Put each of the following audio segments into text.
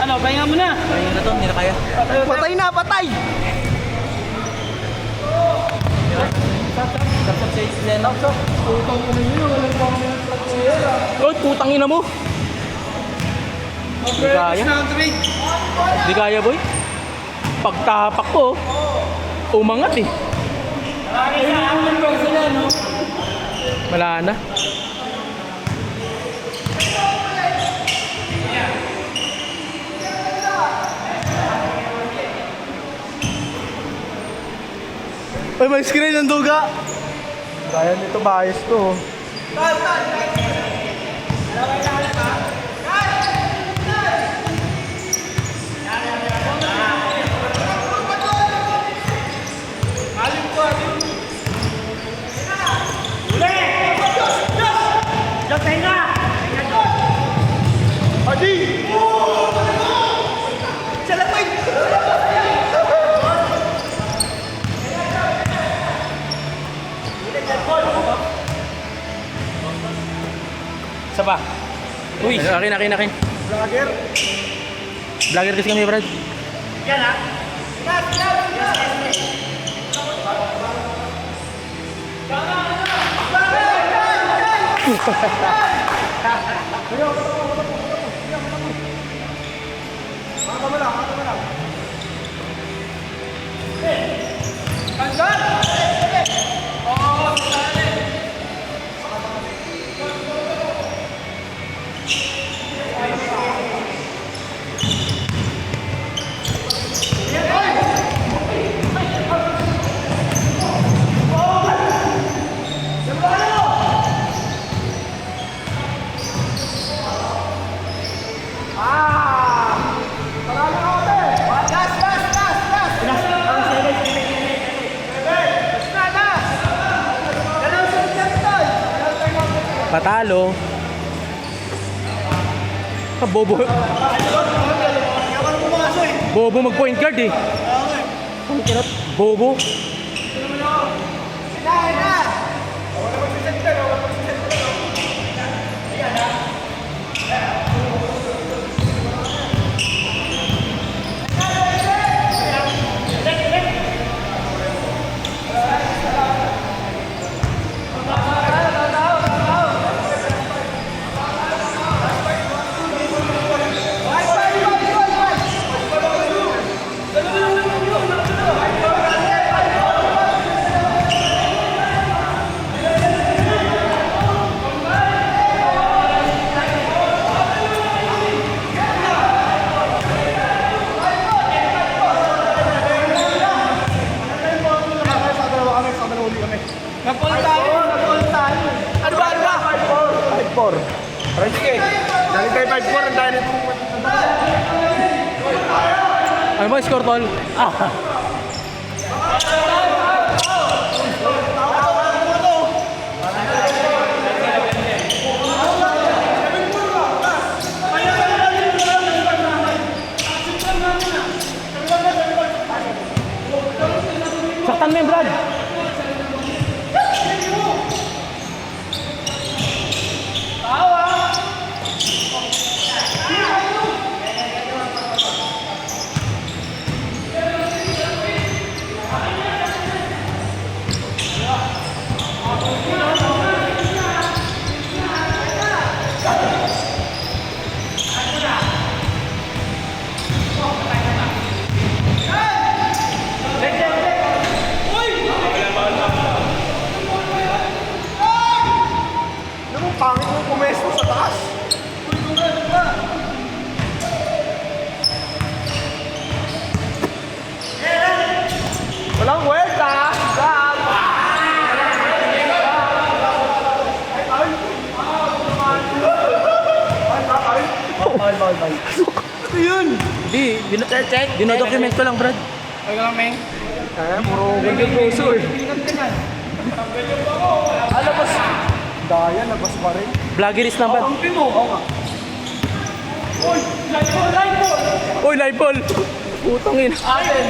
Ano, pahinga mo na. Pahinga na to, hindi na kaya. Patay na, patay! Tapos sa Isleno. Putang ina nyo, walang pang Lord, putang ina mo. Di kaya. Di kaya, boy. Pagtapak ko, umangat eh. Wala na. Ay, may screen ng duga! Kaya nito bias to. Isa pa. Uy, akin. Vlogger? Vlogger kasi kami, Brad. Yan ha. Patalo. Bobo. Bobo mag-point guard eh. Bobo. Nag-call tayo. Ano ba? 5-4. Sige. Dahil tayo 5-4, ang dahil nito. Ano ba score, tol? Saktan mo yung Brad. Pangit mo pumesto sa taas. Walang welta. Ito yun. Di, dinodocument ko lang, Brad. Ay, lang, Meng. Puro ganyan puso eh. Alabas. Daya, labas pa rin. Vloggerist lang, Brad. Kampi mo. Uy, live ball. Uy, live ball! Putang ina. Atin.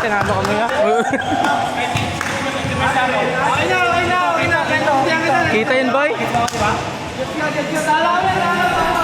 tinalo kami nga. Okay na. Kita yun, boy? Tala kami.